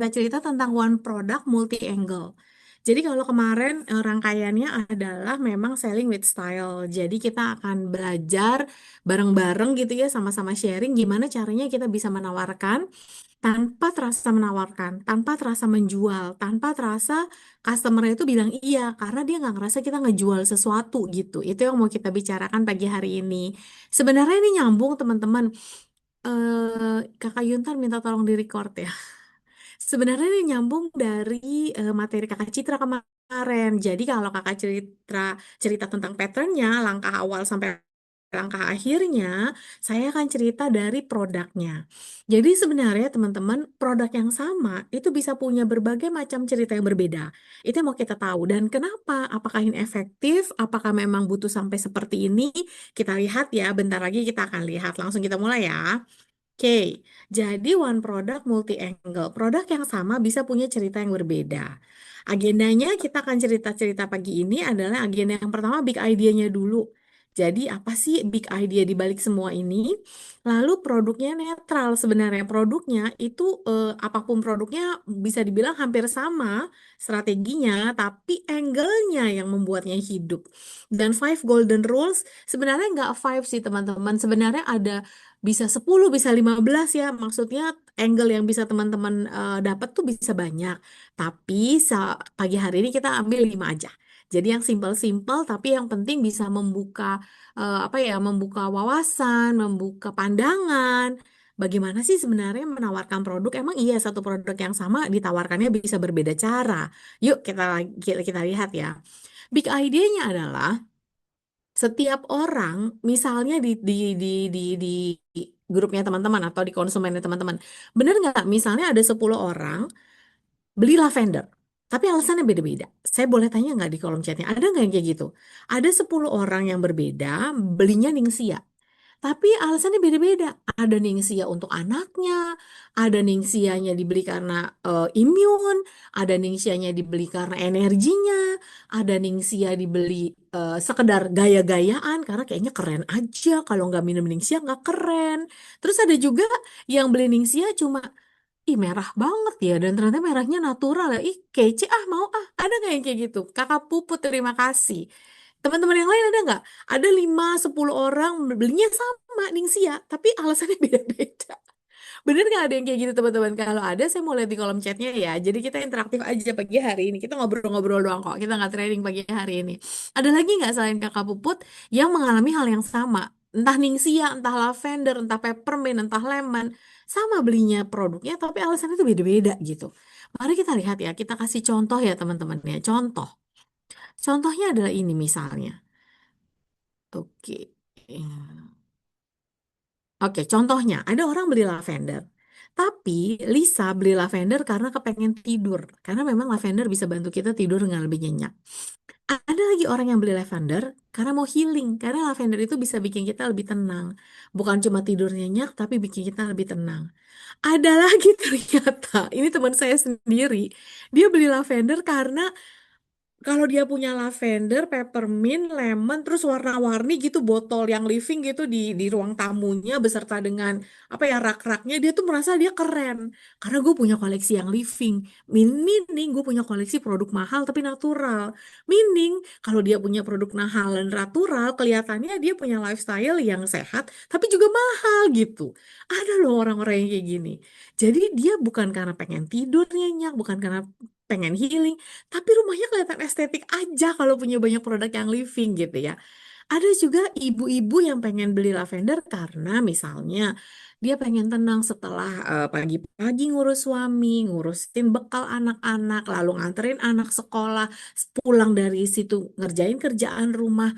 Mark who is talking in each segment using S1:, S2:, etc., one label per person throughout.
S1: kita cerita tentang one product multi angle. Jadi kalau kemarin rangkaiannya adalah memang selling with style. Jadi kita akan belajar bareng-bareng gitu ya, sama-sama sharing gimana caranya kita bisa menawarkan tanpa terasa menawarkan, tanpa terasa menjual, tanpa terasa customer itu bilang iya karena dia nggak ngerasa kita ngejual sesuatu gitu. Itu yang mau kita bicarakan pagi hari ini. Sebenarnya ini nyambung teman-teman. Kakak Yuntan minta tolong di record ya. Sebenarnya ini nyambung dari materi Kakak Citra kemarin. Jadi kalau Kakak Citra cerita tentang patternnya, langkah awal sampai langkah akhirnya, saya akan cerita dari produknya. Jadi sebenarnya teman-teman, produk yang sama itu bisa punya berbagai macam cerita yang berbeda. Itu yang mau kita tahu. Dan kenapa? Apakah ini efektif? Apakah memang butuh sampai seperti ini? Kita lihat ya, bentar lagi kita akan lihat. Langsung kita mulai ya. Oke, jadi one product multi angle. Produk yang sama bisa punya cerita yang berbeda. Agendanya kita akan cerita-cerita pagi ini adalah agenda yang pertama big idea-nya dulu. Jadi apa sih big idea di balik semua ini? Lalu produknya netral sebenarnya. Produknya itu apapun produknya bisa dibilang hampir sama strateginya, tapi angle-nya yang membuatnya hidup. Dan five golden rules sebenarnya nggak five sih teman-teman. Sebenarnya ada bisa 10 bisa 15 ya. Maksudnya angle yang bisa teman-teman dapat tuh bisa banyak. Tapi pagi hari ini kita ambil 5 aja. Jadi yang simpel-simpel tapi yang penting bisa membuka apa ya, membuka wawasan, membuka pandangan. Bagaimana sih sebenarnya menawarkan produk? Emang iya satu produk yang sama ditawarkannya bisa berbeda cara. Yuk kita lihat ya. Big idea-nya adalah setiap orang misalnya di grupnya teman-teman atau di konsumennya teman-teman bener nggak misalnya ada 10 orang beli lavender tapi alasannya beda-beda. Saya boleh tanya nggak di kolom chatnya ada nggak yang kayak gitu? Ada 10 orang yang berbeda belinya ningsia tapi alasannya beda-beda. Ada ningsia untuk anaknya, ada ningsianya dibeli karena imun, ada ningsianya dibeli karena energinya, ada ningsia dibeli sekedar gaya-gayaan karena kayaknya keren aja. Kalau nggak minum ningsia nggak keren. Terus ada juga yang beli ningsia cuma ih merah banget ya dan ternyata merahnya natural ya. Ih kece ah mau ah. Ada nggak yang kayak gitu? Kakak Puput terima kasih. Teman-teman yang lain ada nggak? Ada 5 10 orang belinya sama Ningsia, tapi alasannya beda-beda. Bener nggak ada yang kayak gitu teman-teman? Kalau ada saya mau lihat di kolom chatnya ya. Jadi kita interaktif aja pagi hari ini. Kita ngobrol-ngobrol doang kok. Kita nggak trading pagi hari ini. Ada lagi nggak selain Kakak Puput yang mengalami hal yang sama? Entah Ningsia, entah lavender, entah peppermint, entah lemon. Sama belinya produknya, tapi alasannya itu beda-beda gitu. Mari kita lihat ya. Kita kasih contoh ya teman-teman ya. Contoh. Contohnya adalah ini misalnya. Oke. Oke, contohnya ada orang beli lavender. Tapi Lisa beli lavender karena kepengen tidur. Karena memang lavender bisa bantu kita tidur dengan lebih nyenyak. Ada lagi orang yang beli lavender karena mau healing. Karena lavender itu bisa bikin kita lebih tenang. Bukan cuma tidur nyenyak, tapi bikin kita lebih tenang. Ada lagi ternyata, ini teman saya sendiri. Dia beli lavender karena kalau dia punya lavender, peppermint, lemon, terus warna-warni gitu botol yang living gitu di ruang tamunya beserta dengan apa ya rak-raknya dia tuh merasa dia keren karena gue punya koleksi yang living. Meaning gue punya koleksi produk mahal tapi natural. Meaning kalau dia punya produk mahal dan natural kelihatannya dia punya lifestyle yang sehat tapi juga mahal gitu. Ada loh orang-orang yang kayak gini. Jadi dia bukan karena pengen tidur nyenyak, bukan karena pengen healing tapi rumahnya kelihatan estetik aja kalau punya banyak produk yang living gitu ya. Ada juga ibu-ibu yang pengen beli lavender karena misalnya dia pengen tenang setelah pagi-pagi ngurus suami, ngurusin bekal anak-anak, lalu nganterin anak sekolah, pulang dari situ ngerjain kerjaan rumah.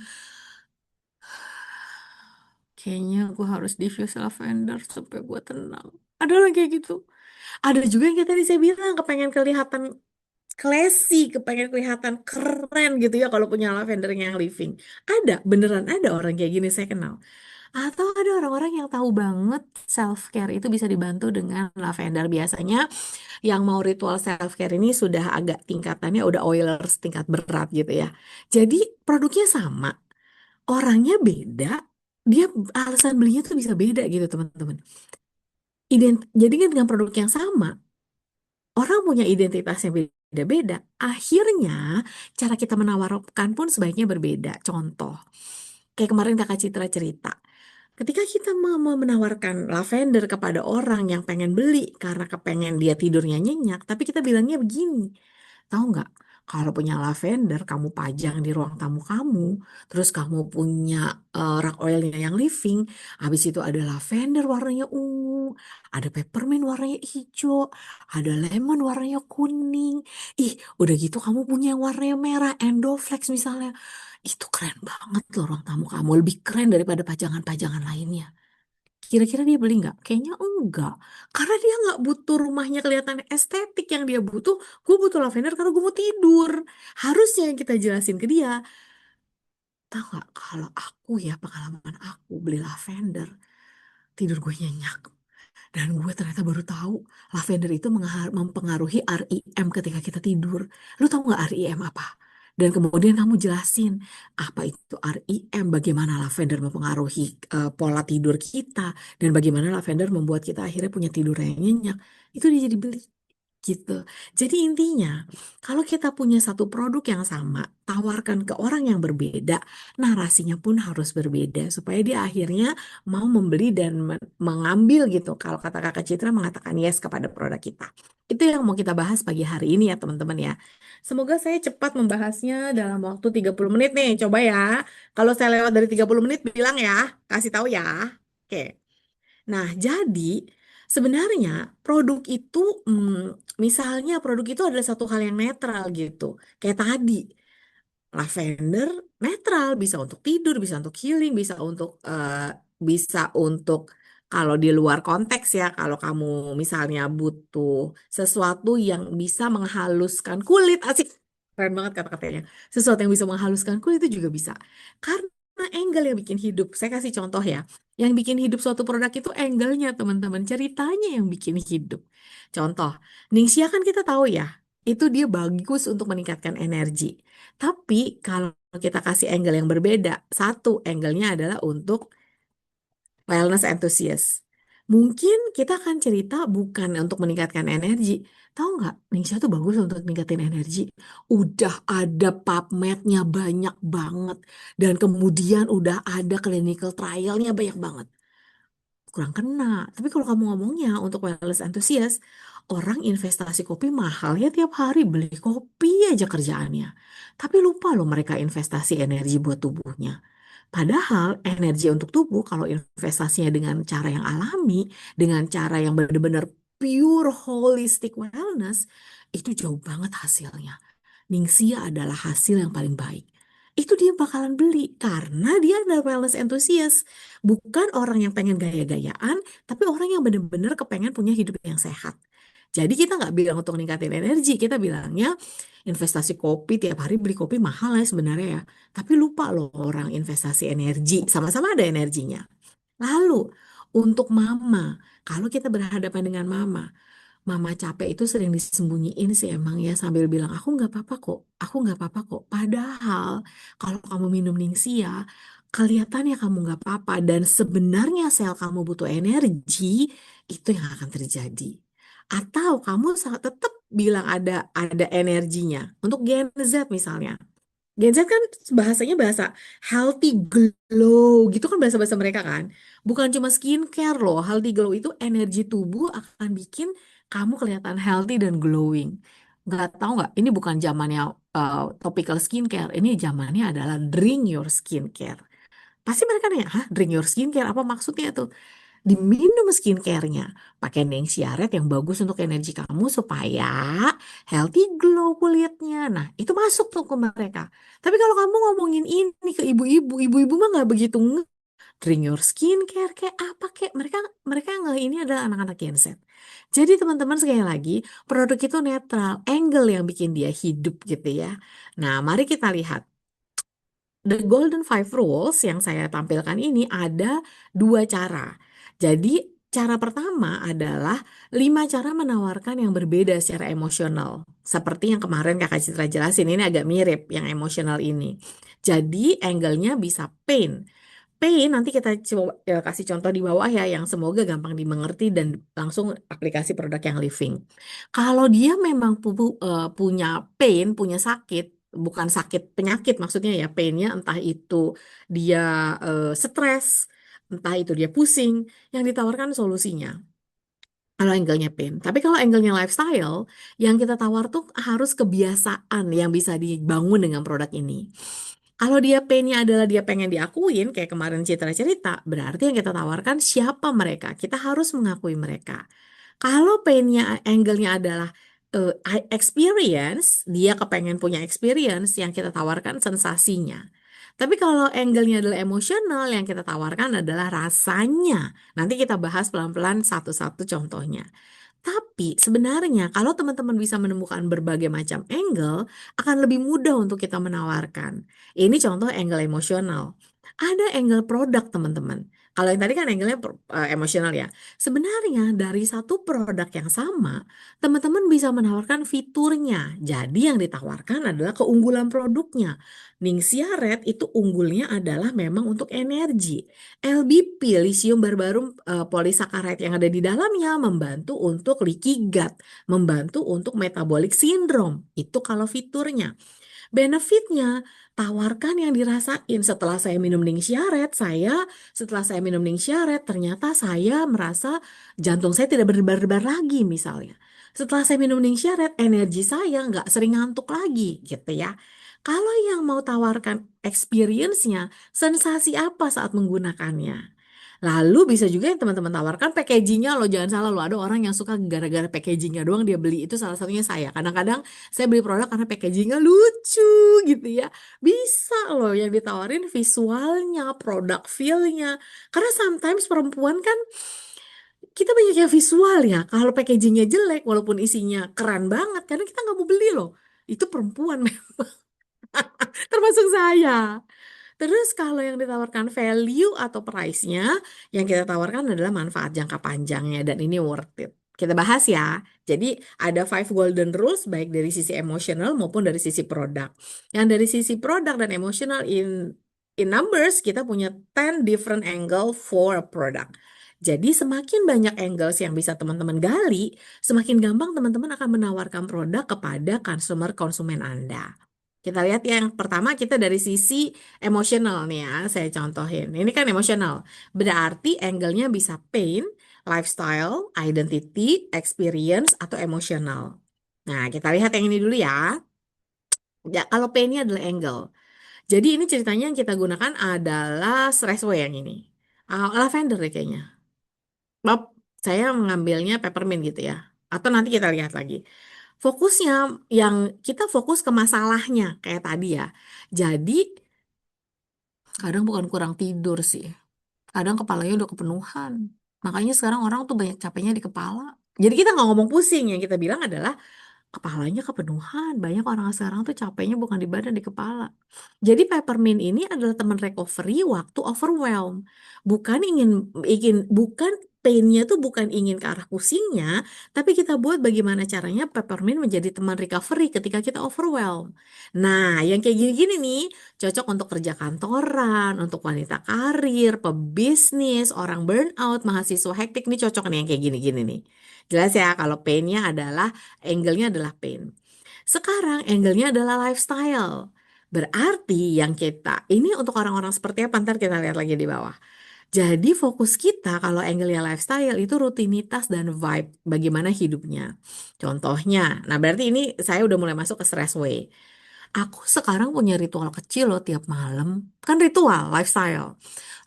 S1: Kayaknya gue harus diffuse lavender supaya gue tenang. Ada lagi kayak gitu. Ada juga yang kayak tadi saya bilang kepengen kelihatan classy, kepengen kelihatan keren gitu ya kalau punya lavender yang living. Ada, beneran ada orang kayak gini saya kenal. Atau ada orang-orang yang tahu banget self care itu bisa dibantu dengan lavender. Biasanya yang mau ritual self care ini sudah agak tingkatannya udah oilers tingkat berat gitu ya. Jadi produknya sama, orangnya beda, dia alasan belinya tuh bisa beda gitu teman-teman. Jadi kan dengan produk yang sama Orang punya identitas yang beda-beda. Akhirnya, cara kita menawarkan pun sebaiknya berbeda. Contoh, kayak kemarin Kakak Citra cerita. Ketika kita menawarkan lavender kepada orang yang pengen beli karena kepengen dia tidurnya nyenyak, tapi kita bilangnya begini, tahu nggak? Kalau punya lavender, kamu pajang di ruang tamu kamu, terus kamu punya rak oilnya yang living, habis itu ada lavender warnanya ungu, ada peppermint warnanya hijau, ada lemon warnanya kuning. Ih, udah gitu kamu punya yang warnanya merah, Endoflex misalnya. Itu keren banget loh ruang tamu kamu, lebih keren daripada pajangan-pajangan lainnya. Kira-kira dia beli nggak? Kayaknya enggak. Karena dia nggak butuh rumahnya kelihatan estetik. Yang dia butuh, gue butuh lavender karena gue mau tidur. Harusnya yang kita jelasin ke dia. Tahu nggak, kalau aku ya pengalaman aku beli lavender, tidur gue nyenyak. Dan gue ternyata baru tahu lavender itu mempengaruhi REM ketika kita tidur. Lu tahu nggak REM apa? Dan kemudian kamu jelasin apa itu REM, bagaimana lavender mempengaruhi pola tidur kita, dan bagaimana lavender membuat kita akhirnya punya tidur yang nyenyak. Itu dia jadi beli. Gitu. Jadi intinya, kalau kita punya satu produk yang sama, tawarkan ke orang yang berbeda, narasinya pun harus berbeda supaya dia akhirnya mau membeli dan mengambil gitu. Kalau kata Kakak Citra mengatakan yes kepada produk kita. Itu yang mau kita bahas pagi hari ini ya teman-teman ya. Semoga saya cepat membahasnya dalam waktu 30 menit nih. Coba ya. Kalau saya lewat dari 30 menit bilang ya, kasih tahu ya. Oke. Nah, jadi sebenarnya produk itu, misalnya produk itu adalah satu hal yang netral gitu. Kayak tadi, lavender netral, bisa untuk tidur, bisa untuk healing, bisa untuk kalau di luar konteks ya, kalau kamu misalnya butuh sesuatu yang bisa menghaluskan kulit, asik, keren banget kata-katanya. Sesuatu yang bisa menghaluskan kulit itu juga bisa. Karena angle yang bikin hidup, saya kasih contoh ya, yang bikin hidup suatu produk itu angle-nya teman-teman, ceritanya yang bikin hidup. Contoh, Ningxia kan kita tahu ya, itu dia bagus untuk meningkatkan energi. Tapi kalau kita kasih angle yang berbeda, satu angle-nya adalah untuk wellness enthusiast. Mungkin kita akan cerita bukan untuk meningkatkan energi. Tahu nggak, Ningsha tuh bagus untuk meningkatin energi. Udah ada PubMed-nya banyak banget. Dan kemudian udah ada clinical trial-nya banyak banget. Kurang kena. Tapi kalau kamu ngomongnya untuk wellness enthusiast, orang investasi kopi mahal ya, tiap hari beli kopi aja kerjaannya. Tapi lupa loh mereka investasi energi buat tubuhnya. Padahal energi untuk tubuh kalau investasinya dengan cara yang alami, dengan cara yang benar-benar pure holistic wellness, itu jauh banget hasilnya. Ningxia adalah hasil yang paling baik. Itu dia bakalan beli karena dia adalah wellness enthusiast. Bukan orang yang pengen gaya-gayaan, tapi orang yang benar-benar kepengen punya hidup yang sehat. Jadi kita nggak bilang untuk meningkatin energi, kita bilangnya investasi kopi, tiap hari beli kopi mahal ya sebenarnya ya. Tapi lupa loh orang investasi energi, sama-sama ada energinya. Lalu untuk mama, kalau kita berhadapan dengan mama, mama capek itu sering disembunyiin sih emang ya, sambil bilang aku nggak apa-apa kok, aku nggak apa-apa kok. Padahal kalau kamu minum Ningsia, kelihatannya kamu nggak apa-apa dan sebenarnya sel kamu butuh energi, itu yang akan terjadi. Atau kamu tetap bilang ada energinya. Untuk Gen Z misalnya. Gen Z kan bahasanya bahasa healthy glow gitu kan, bahasa-bahasa mereka kan. Bukan cuma skincare loh, healthy glow itu energi tubuh akan bikin kamu kelihatan healthy dan glowing. Nggak tahu nggak? Ini bukan zamannya topical skincare. Ini zamannya adalah drink your skincare. Pasti mereka nanya, hah, drink your skincare apa maksudnya tuh? Diminum skincare-nya. Pakai Neng Xiaret yang bagus untuk energi kamu supaya healthy glow kulitnya. Nah, itu masuk tuh ke mereka. Tapi kalau kamu ngomongin ini ke ibu-ibu, ibu-ibu mah nggak begitu drink your skincare kayak apa kayak mereka mereka nggak, ini adalah anak-anak Gen Z. Jadi teman-teman sekali lagi, produk itu netral, angle yang bikin dia hidup gitu ya. Nah, mari kita lihat. The Golden Five Rules yang saya tampilkan ini ada dua cara. Jadi cara pertama adalah 5 cara menawarkan yang berbeda secara emosional. Seperti yang kemarin Kakak Citra jelasin, ini agak mirip yang emosional ini. Jadi angle-nya bisa pain. pain nanti kita coba kasih contoh di bawah ya yang semoga gampang dimengerti dan langsung aplikasi produk yang living. Kalau dia memang punya pain, punya sakit, bukan sakit penyakit maksudnya ya painnya entah itu dia stres, entah itu dia pusing, yang ditawarkan solusinya. Kalau angle-nya pain. Tapi kalau angle-nya lifestyle, yang kita tawar tuh harus kebiasaan yang bisa dibangun dengan produk ini. Kalau dia pain-nya adalah dia pengen diakuin, kayak kemarin Citra cerita, berarti yang kita tawarkan siapa mereka. Kita harus mengakui mereka. Kalau pain-nya, angle-nya adalah experience, dia kepengen punya experience, yang kita tawarkan sensasinya. Tapi kalau angle-nya adalah emosional, yang kita tawarkan adalah rasanya. Nanti kita bahas pelan-pelan satu-satu contohnya. Tapi sebenarnya kalau teman-teman bisa menemukan berbagai macam angle, akan lebih mudah untuk kita menawarkan. Ini contoh angle emosional. Ada angle produk teman-teman. Kalau yang tadi kan angle-nya emosional ya. Sebenarnya dari satu produk yang sama, teman-teman bisa menawarkan fiturnya. Jadi yang ditawarkan adalah keunggulan produknya. Ningxia Red itu unggulnya adalah memang untuk energi. LBP, lithium berbarum polisakaride yang ada di dalamnya membantu untuk leaky gut, membantu untuk metabolic syndrome. Itu kalau fiturnya. Benefitnya, tawarkan yang dirasain. Setelah saya minum Ningxia Red, ternyata saya merasa jantung saya tidak berdebar-debar lagi misalnya. Setelah saya minum Ningxia Red, energi saya nggak sering ngantuk lagi gitu ya. Kalau yang mau tawarkan experience-nya, sensasi apa saat menggunakannya? Lalu bisa juga yang teman-teman tawarkan packagingnya loh, jangan salah loh, ada orang yang suka gara-gara packagingnya doang dia beli, itu salah satunya saya. Kadang-kadang saya beli produk karena packagingnya lucu gitu ya. Bisa loh yang ditawarin visualnya, produk feel-nya. Karena sometimes perempuan kan kita banyak yang visual ya. Kalau packagingnya jelek walaupun isinya keren banget, karena kita nggak mau beli loh. Itu perempuan termasuk saya. Terus kalau yang ditawarkan value atau price-nya, yang kita tawarkan adalah manfaat jangka panjangnya dan ini worth it. Kita bahas ya. Jadi ada five golden rules baik dari sisi emosional maupun dari sisi produk. Yang dari sisi produk dan emosional in numbers kita punya 10 different angle for a product. Jadi semakin banyak angles yang bisa teman-teman gali, semakin gampang teman-teman akan menawarkan produk kepada konsumen Anda. Kita lihat yang pertama kita dari sisi emosional nih ya, saya contohin. Ini kan emosional. Berarti angle-nya bisa pain, lifestyle, identity, experience, atau emosional. Nah, kita lihat yang ini dulu ya. Ya, kalau pain-nya adalah angle. Jadi ini ceritanya yang kita gunakan adalah Stressway yang ini. Lavender deh kayaknya. Bob, saya mengambilnya peppermint gitu ya. Atau nanti kita lihat lagi. Fokusnya yang kita fokus ke masalahnya kayak tadi ya. Jadi kadang bukan kurang tidur sih. Kadang kepalanya udah kepenuhan. Makanya sekarang orang tuh banyak capeknya di kepala. Jadi kita nggak ngomong pusing, yang kita bilang adalah kepalanya kepenuhan. Banyak orang sekarang tuh capeknya bukan di badan, di kepala. Jadi peppermint ini adalah teman recovery waktu overwhelm. Bukan bukan painnya tuh bukan ingin ke arah pusingnya, tapi kita buat bagaimana caranya peppermint menjadi teman recovery ketika kita overwhelm. Nah, yang kayak gini-gini nih cocok untuk kerja kantoran, untuk wanita karir, pebisnis, orang burnout, mahasiswa hektik nih cocok nih yang kayak gini-gini nih. Jelas ya kalau painnya adalah angle-nya adalah pain. Sekarang angle-nya adalah lifestyle. Berarti yang kita, ini untuk orang-orang seperti apa, ntar kita lihat lagi di bawah. Jadi fokus kita kalau angle-nya lifestyle itu rutinitas dan vibe, bagaimana hidupnya. Contohnya, nah berarti ini saya udah mulai masuk ke stress way. Aku sekarang punya ritual kecil loh tiap malam. Kan ritual, lifestyle.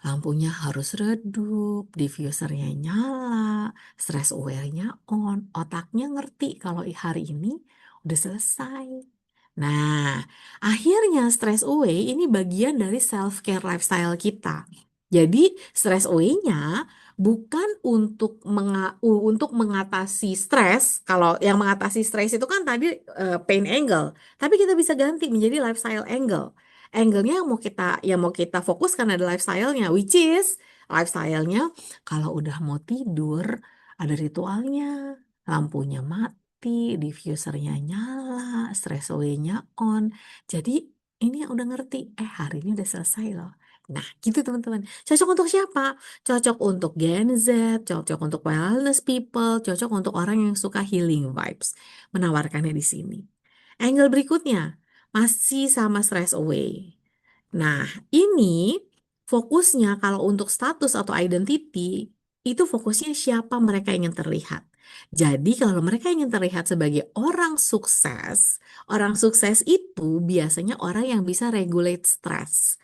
S1: Lampunya harus redup, diffusernya nyala, stress aware-nya on, otaknya ngerti kalau hari ini udah selesai. Nah, akhirnya stress away ini bagian dari self-care lifestyle kita. Jadi, stress away-nya bukan untuk mengatasi stres. Kalau yang mengatasi stres itu kan tadi pain angle, tapi kita bisa ganti menjadi lifestyle angle. Angle-nya yang mau kita fokuskan adalah lifestyle-nya, which is lifestyle-nya kalau udah mau tidur ada ritualnya, lampunya mati, diffusernya nyala, stress away-nya on. Jadi ini yang udah ngerti, hari ini udah selesai loh. Nah, gitu teman-teman. Cocok untuk siapa? Cocok untuk Gen Z, cocok untuk wellness people, cocok untuk orang yang suka healing vibes. Menawarkannya di sini. Angle berikutnya masih sama stress away. Nah, ini fokusnya kalau untuk status atau identity, itu fokusnya siapa mereka ingin terlihat. Jadi kalau mereka ingin terlihat sebagai orang sukses itu biasanya orang yang bisa regulate stres.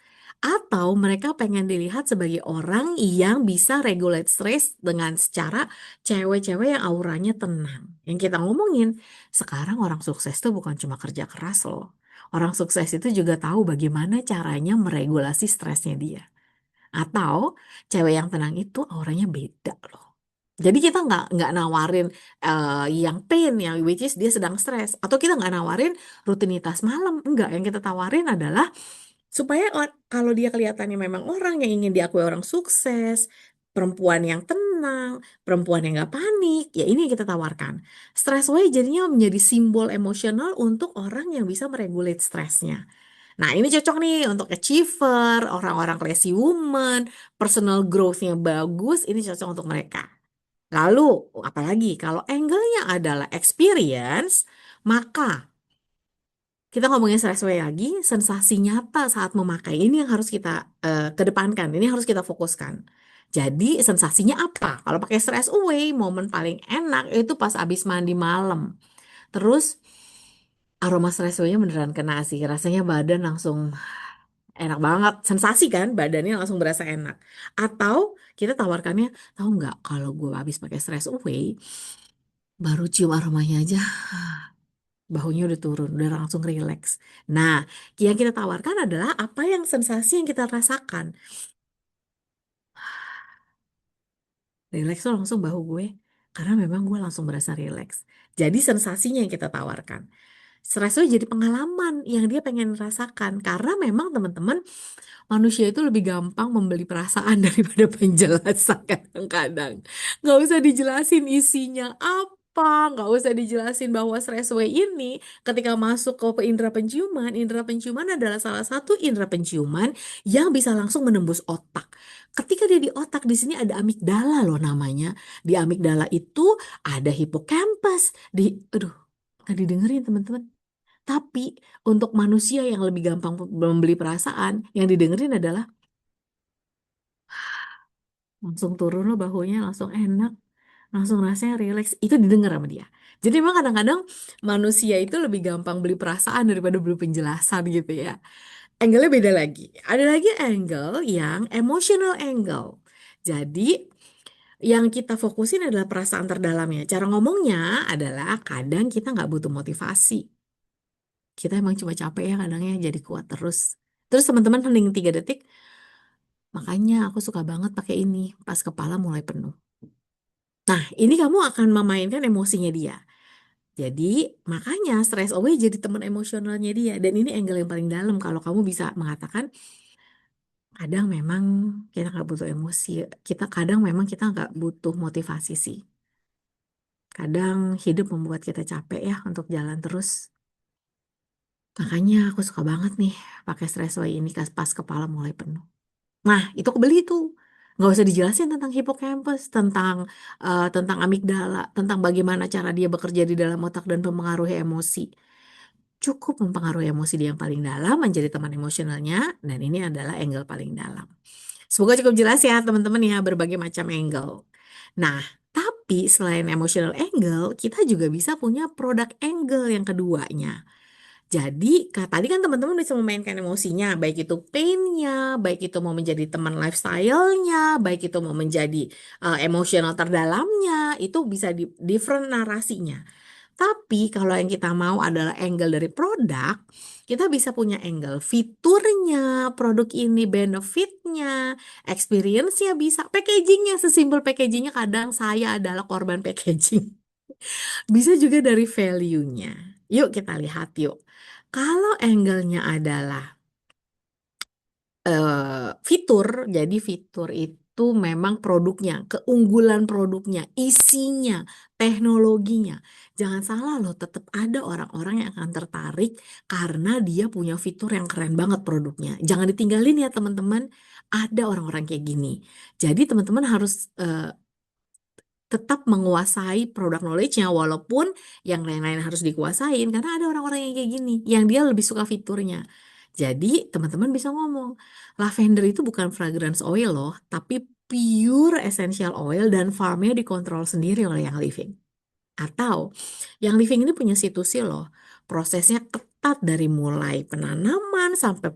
S1: Atau mereka pengen dilihat sebagai orang yang bisa regulate stres dengan secara cewek-cewek yang auranya tenang. Yang kita ngomongin, sekarang orang sukses tuh bukan cuma kerja keras loh. Orang sukses itu juga tahu bagaimana caranya meregulasi stresnya dia. Atau cewek yang tenang itu auranya beda loh. Jadi kita nggak nawarin yang pain, yang which is dia sedang stres. Atau kita nggak nawarin rutinitas malam. Enggak, yang kita tawarin adalah supaya kalau dia kelihatannya memang orang yang ingin diakui orang sukses, perempuan yang tenang, perempuan yang nggak panik, ya ini yang kita tawarkan. Stress away jadinya menjadi simbol emosional untuk orang yang bisa meregulate stresnya. Nah, ini cocok nih untuk achiever, orang-orang classy woman, personal growth-nya bagus, ini cocok untuk mereka. Lalu, apalagi kalau angle-nya adalah experience, maka kita ngomongin stressway lagi, sensasi nyata saat memakai ini yang harus kita kedepankan, ini harus kita fokuskan. Jadi sensasinya apa? Kalau pakai stress away, momen paling enak itu pas abis mandi malam. Terus aroma stress away-nya beneran kena sih, rasanya badan langsung enak banget, sensasi kan, badannya langsung berasa enak. Atau kita tawarkannya, tahu nggak kalau gue habis pakai stress away, baru cium aromanya aja bahunya udah turun, udah langsung rileks. Nah, yang kita tawarkan adalah apa yang sensasi yang kita rasakan. Rileks tuh langsung bahu gue, karena memang gue langsung berasa rileks. Jadi sensasinya yang kita tawarkan. Stres itu jadi pengalaman yang dia pengen rasakan. Karena memang teman-teman, manusia itu lebih gampang membeli perasaan daripada penjelasan kadang-kadang. Nggak usah dijelasin isinya apa, nggak usah dijelasin bahwa stressway ini ketika masuk ke indera penciuman adalah salah satu indera penciuman yang bisa langsung menembus otak. Ketika dia di otak, di sini ada amigdala loh namanya. Di amigdala itu ada hipokampus. Aduh, nggak didengerin teman-teman. Tapi untuk manusia yang lebih gampang membeli perasaan, yang didengerin adalah langsung turun loh bahunya, langsung enak, langsung rasanya rileks. Itu didengar sama dia. Jadi memang kadang-kadang manusia itu lebih gampang beli perasaan daripada beli penjelasan gitu ya. Angle-nya beda lagi. Ada lagi angle yang emotional angle. Jadi yang kita fokusin adalah perasaan terdalamnya. Cara ngomongnya adalah kadang kita nggak butuh motivasi. Kita emang cuma capek ya kadangnya jadi kuat terus. Terus teman-teman hening 3 detik, makanya aku suka banget pakai ini pas kepala mulai penuh. Nah, ini kamu akan memainkan emosinya dia. Jadi, makanya stress away jadi teman emosionalnya dia. Dan ini angle yang paling dalam kalau kamu bisa mengatakan, kadang memang kita nggak butuh emosi. Kadang memang kita nggak butuh motivasi sih. Kadang hidup membuat kita capek ya untuk jalan terus. Makanya aku suka banget nih pakai stress away ini pas kepala mulai penuh. Nah, itu kebeli itu. Nggak usah dijelasin tentang hippocampus, tentang amigdala, tentang bagaimana cara dia bekerja di dalam otak dan mempengaruhi emosi. Cukup mempengaruhi emosi dia yang paling dalam, menjadi teman emosionalnya, dan ini adalah angle paling dalam. Semoga cukup jelas ya teman-teman ya, berbagai macam angle. Nah, tapi selain emotional angle, kita juga bisa punya product angle yang keduanya. Jadi, tadi kan teman-teman bisa memainkan emosinya, baik itu pain-nya, baik itu mau menjadi teman lifestyle-nya, baik itu mau menjadi emosional terdalamnya, itu bisa di different narasinya. Tapi kalau yang kita mau adalah angle dari produk, kita bisa punya angle fiturnya, produk ini benefitnya, experience-nya bisa, packagingnya, sesimpel packagingnya kadang saya adalah korban packaging. Bisa juga dari value-nya. Yuk kita lihat yuk. Kalau angle-nya adalah fitur, jadi fitur itu itu memang produknya, keunggulan produknya, isinya, teknologinya. Jangan salah loh, tetap ada orang-orang yang akan tertarik karena dia punya fitur yang keren banget produknya. Jangan ditinggalin ya teman-teman, ada orang-orang kayak gini. Jadi teman-teman harus tetap menguasai produk knowledge-nya walaupun yang lain-lain harus dikuasain karena ada orang-orang yang kayak gini yang dia lebih suka fiturnya. Jadi teman-teman bisa ngomong, lavender itu bukan fragrance oil loh, tapi pure essential oil dan farmnya dikontrol sendiri oleh yang living. Atau yang living ini punya situasi loh. Prosesnya ketat dari mulai penanaman sampai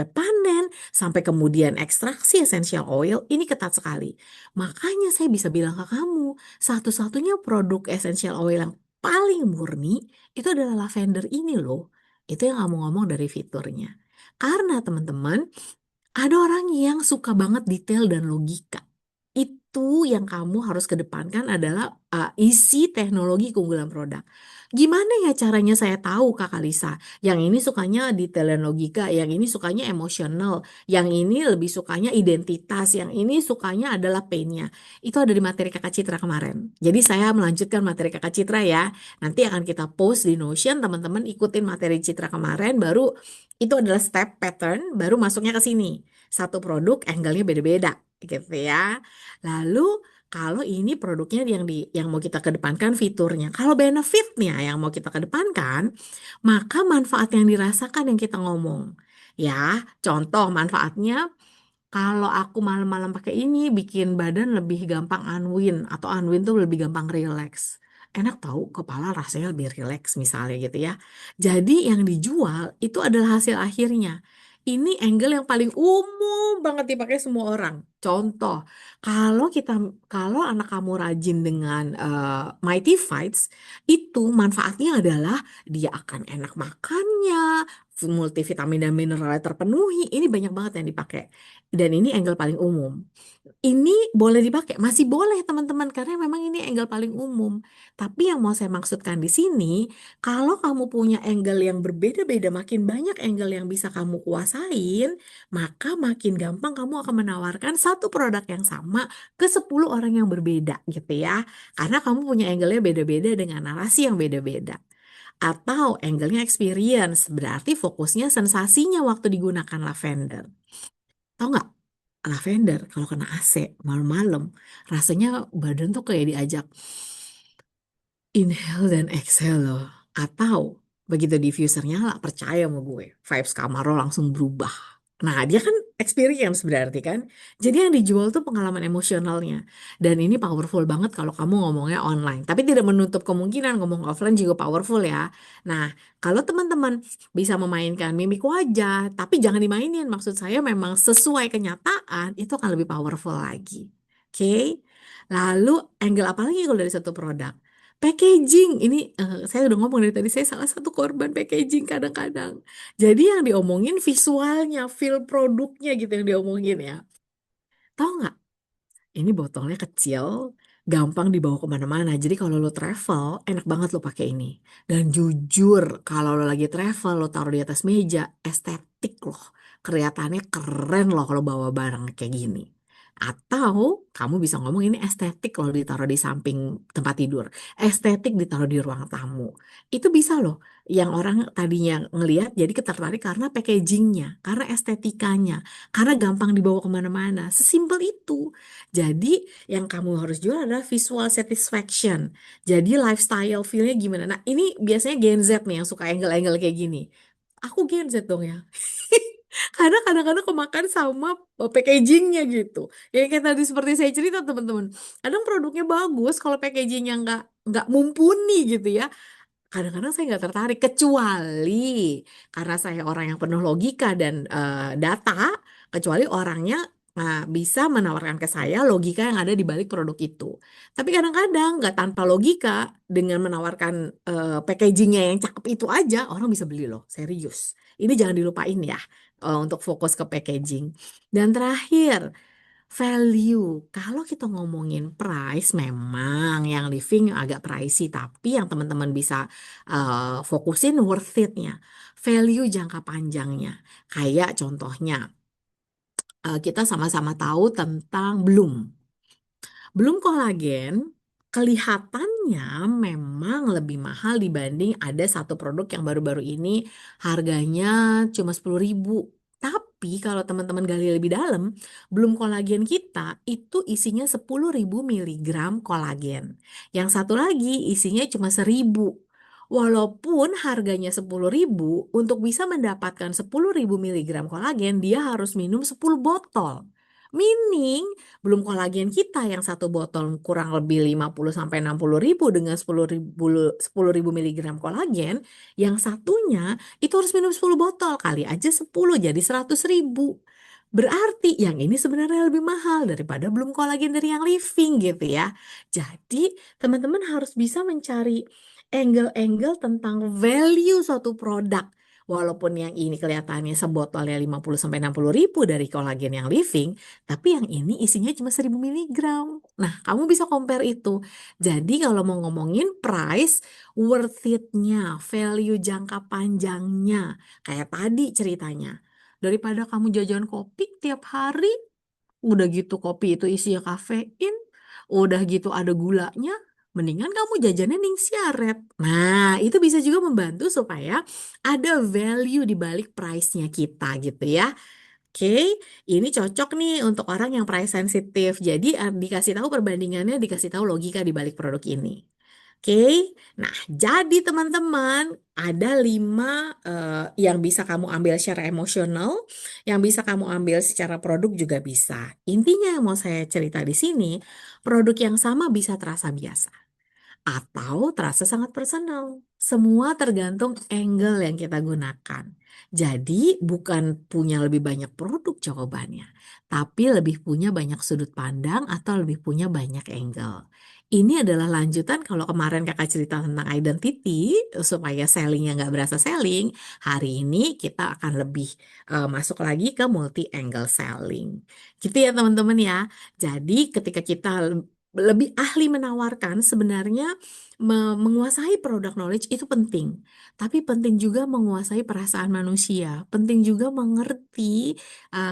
S1: panen sampai kemudian ekstraksi essential oil ini ketat sekali. Makanya saya bisa bilang ke kamu, satu-satunya produk essential oil yang paling murni itu adalah lavender ini loh. Itu yang kamu ngomong dari fiturnya. Karena teman-teman, ada orang yang suka banget detail dan logika. Itu yang kamu harus kedepankan adalah isi teknologi keunggulan produk. Gimana ya caranya saya tahu Kak Kalisa? Yang ini sukanya detail dan logika, yang ini sukanya emosional, yang ini lebih sukanya identitas, yang ini sukanya adalah pain-nya. Itu ada di materi Kakak Citra kemarin. Jadi saya melanjutkan materi Kakak Citra ya. Nanti akan kita post di Notion, teman-teman ikutin materi Citra kemarin, baru itu adalah step pattern, baru masuknya ke sini. Satu produk angle-nya beda-beda gitu ya. Lalu kalau ini produknya yang mau kita kedepankan fiturnya. Kalau benefitnya yang mau kita kedepankan, maka manfaat yang dirasakan yang kita ngomong. Ya, contoh manfaatnya kalau aku malam-malam pakai ini bikin badan lebih gampang unwind atau unwind tuh lebih gampang relax. Enak tahu kepala rasanya lebih relax misalnya gitu ya. Jadi yang dijual itu adalah hasil akhirnya. Ini angle yang paling umum banget dipakai semua orang. Contoh, kalau kita kalau anak kamu rajin dengan Mighty Fights, itu manfaatnya adalah dia akan enak makannya, multivitamin dan mineralnya terpenuhi. Ini banyak banget yang dipakai. Dan ini angle paling umum. Ini boleh dipakai, masih boleh teman-teman karena memang ini angle paling umum. Tapi yang mau saya maksudkan di sini, kalau kamu punya angle yang berbeda-beda, makin banyak angle yang bisa kamu kuasain, maka makin gampang kamu akan menawarkan satu produk yang sama ke 10 orang yang berbeda gitu ya. Karena kamu punya angle-nya beda-beda dengan narasi yang beda-beda. Atau angle-nya experience, berarti fokusnya sensasinya waktu digunakan lavender. Tahu nggak? Lavender kalau kena AC malam-malam rasanya badan tuh kayak diajak inhale dan exhale loh. Atau begitu diffuser nyala, percaya sama gue, vibes kamar lo langsung berubah. Nah, dia kan experience berarti kan. Jadi yang dijual tuh pengalaman emosionalnya. Dan ini powerful banget kalau kamu ngomongnya online. Tapi tidak menutup kemungkinan ngomong offline juga powerful ya. Nah, kalau teman-teman bisa memainkan mimik wajah, tapi jangan dimainin. Maksud saya memang sesuai kenyataan, itu akan lebih powerful lagi. Oke? Lalu angle apa lagi kalau dari satu produk? Packaging, ini saya udah ngomong dari tadi, saya salah satu korban packaging kadang-kadang. Jadi yang diomongin visualnya, feel produknya gitu yang diomongin ya. Tahu nggak? Ini botolnya kecil, gampang dibawa kemana-mana. Jadi kalau lo travel, enak banget lo pakai ini. Dan jujur, kalau lo lagi travel, lo taruh di atas meja, estetik loh. Kelihatannya keren loh kalau bawa barang kayak gini. Atau kamu bisa ngomong ini estetik kalau ditaruh di samping tempat tidur. Estetik ditaruh di ruang tamu. Itu bisa loh. Yang orang tadinya ngelihat jadi ketertarik karena packagingnya, karena estetikanya, karena gampang dibawa kemana-mana. Sesimpel itu. Jadi yang kamu harus jual adalah visual satisfaction. Jadi lifestyle feel-nya gimana? Nah ini biasanya Gen Z nih yang suka angle-angle kayak gini. Aku Gen Z dong ya. Karena kadang-kadang kemakan sama packagingnya gitu. Ya kayak tadi seperti saya cerita teman-teman. Kadang produknya bagus kalau packagingnya nggak mumpuni gitu ya. Kadang-kadang saya nggak tertarik kecuali karena saya orang yang penuh logika dan data, kecuali orangnya bisa menawarkan ke saya logika yang ada di balik produk itu. Tapi kadang-kadang nggak tanpa logika dengan menawarkan packagingnya yang cakep itu aja orang bisa beli loh, serius. Ini jangan dilupain ya untuk fokus ke packaging. Dan terakhir value, kalau kita ngomongin price, memang yang living agak pricey, tapi yang teman-teman bisa fokusin worth it-nya. Value jangka panjangnya. Kayak contohnya, kita sama-sama tahu tentang Bloom. Belum kolagen, kelihatannya memang lebih mahal dibanding ada satu produk yang baru-baru ini harganya cuma 10.000. Tapi kalau teman-teman gali lebih dalam, belum kolagen kita itu isinya 10.000 miligram kolagen. Yang satu lagi isinya cuma 1.000. Walaupun harganya 10.000, untuk bisa mendapatkan 10.000 miligram kolagen, dia harus minum 10 botol. Meaning, belum kolagen kita yang satu botol kurang lebih 50 sampai 60 ribu dengan 10.000 miligram kolagen, yang satunya itu harus minum 10 botol kali aja 10 jadi 100.000. Berarti yang ini sebenarnya lebih mahal daripada belum kolagen dari yang living gitu ya. Jadi teman-teman harus bisa mencari angle-angle tentang value suatu produk. Walaupun yang ini kelihatannya sebotolnya 50 sampai 60 ribu dari kolagen yang living, tapi yang ini isinya cuma 1.000 miligram. Nah, kamu bisa compare itu. Jadi kalau mau ngomongin price, worth it-nya, value jangka panjangnya. Kayak tadi ceritanya. Daripada kamu jajan kopi tiap hari, udah gitu kopi itu isinya kafein, udah gitu ada gulanya, mendingan kamu jajannya ning siaret. Nah, itu bisa juga membantu supaya ada value di balik price-nya kita gitu ya. Oke, ini cocok nih untuk orang yang price sensitif. Jadi dikasih tahu perbandingannya, dikasih tahu logika di balik produk ini. Oke, nah jadi teman-teman ada 5 yang bisa kamu ambil secara emosional, yang bisa kamu ambil secara produk juga bisa. Intinya yang mau saya cerita di sini, produk yang sama bisa terasa biasa atau terasa sangat personal. Semua tergantung angle yang kita gunakan. Jadi bukan punya lebih banyak produk jawabannya, tapi lebih punya banyak sudut pandang atau lebih punya banyak angle. Ini adalah lanjutan kalau kemarin kakak cerita tentang identity, supaya sellingnya nggak berasa selling. Hari ini kita akan lebih masuk lagi ke multi angle selling. Gitu ya teman-teman ya. Jadi ketika kita lebih ahli menawarkan, sebenarnya menguasai product knowledge itu penting, tapi penting juga menguasai perasaan manusia, penting juga mengerti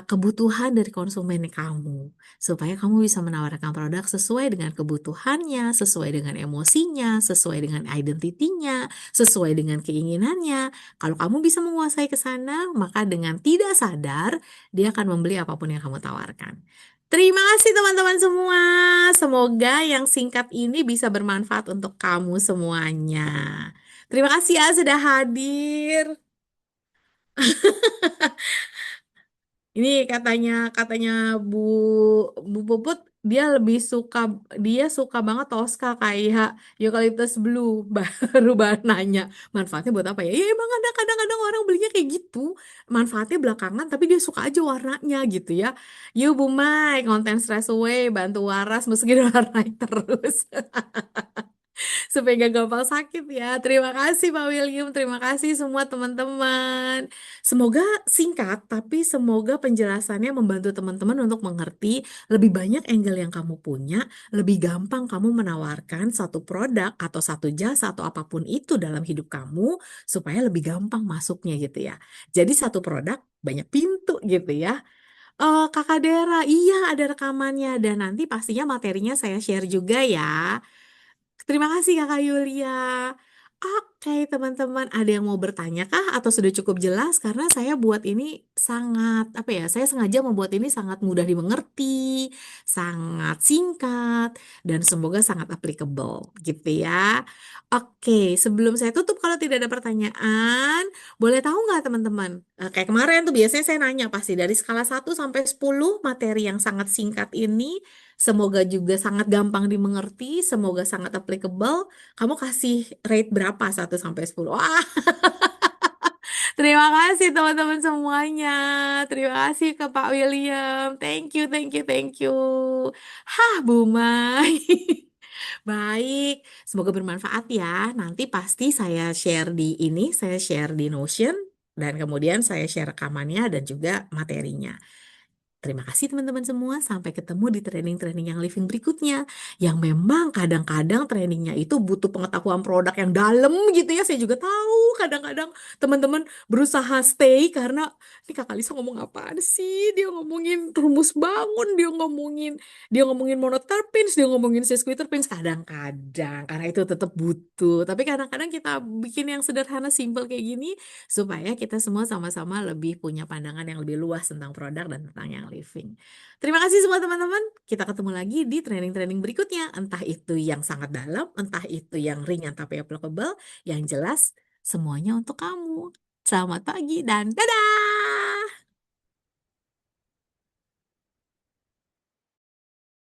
S1: kebutuhan dari konsumen kamu, supaya kamu bisa menawarkan produk sesuai dengan kebutuhannya, sesuai dengan emosinya, sesuai dengan identitinya, sesuai dengan keinginannya. Kalau kamu bisa menguasai ke sana, maka dengan tidak sadar dia akan membeli apapun yang kamu tawarkan. Terima kasih teman-teman semua. Semoga yang singkat ini bisa bermanfaat untuk kamu semuanya. Terima kasih ya sudah hadir. Ini katanya katanya Bu Bu Puput, dia suka banget Tosca kayak Eucalyptus Blue. Baru nanya manfaatnya buat apa ya? Ya emang ada kadang-kadang orang belinya kayak gitu. Manfaatnya belakangan tapi dia suka aja warnanya gitu ya. Yuk Bu Mai, konten stress away, bantu waras meski warnai terus. Supaya gak gampang sakit ya. Terima kasih Pak William, terima kasih semua teman-teman. Semoga singkat, tapi semoga penjelasannya membantu teman-teman untuk mengerti lebih banyak angle yang kamu punya, lebih gampang kamu menawarkan satu produk atau satu jasa atau apapun itu dalam hidup kamu, supaya lebih gampang masuknya gitu ya. Jadi satu produk banyak pintu gitu ya. Kakak Dera, iya ada rekamannya dan nanti pastinya materinya saya share juga ya. Terima kasih Kakak Yulia. Oke teman-teman, ada yang mau bertanya kah atau sudah cukup jelas? Karena saya buat ini sangat, apa ya, saya sengaja membuat ini sangat mudah dimengerti, sangat singkat, dan semoga sangat applicable gitu ya. Oke, sebelum saya tutup kalau tidak ada pertanyaan, boleh tahu nggak teman-teman? Kayak kemarin tuh biasanya saya nanya pasti dari skala 1 sampai 10 materi yang sangat singkat ini. Semoga juga sangat gampang dimengerti, semoga sangat applicable. Kamu kasih rate berapa 1 sampai 10? Wah, terima kasih teman-teman semuanya. Terima kasih ke Pak William. Thank you, thank you, thank you. Hah, Bu Mai. Baik, semoga bermanfaat ya. Nanti pasti saya share di ini, saya share di Notion, dan kemudian saya share rekamannya dan juga materinya. Terima kasih teman-teman semua. Sampai ketemu di training-training yang living berikutnya. Yang memang kadang-kadang trainingnya itu butuh pengetahuan produk yang dalam gitu ya. Saya juga tahu kadang-kadang teman-teman berusaha stay karena ini Kak Kalisa ngomong apaan sih? Dia ngomongin rumus bangun, dia ngomongin monoterpins, dia ngomongin sesquiterpins kadang-kadang karena itu tetap butuh. Tapi kadang-kadang kita bikin yang sederhana, simple kayak gini supaya kita semua sama-sama lebih punya pandangan yang lebih luas tentang produk dan tentang yang living. Terima kasih semua teman-teman. Kita ketemu lagi di training-training berikutnya. Entah itu yang sangat dalam, entah itu yang ringan tapi applicable. Yang jelas semuanya untuk kamu. Selamat pagi dan dadah!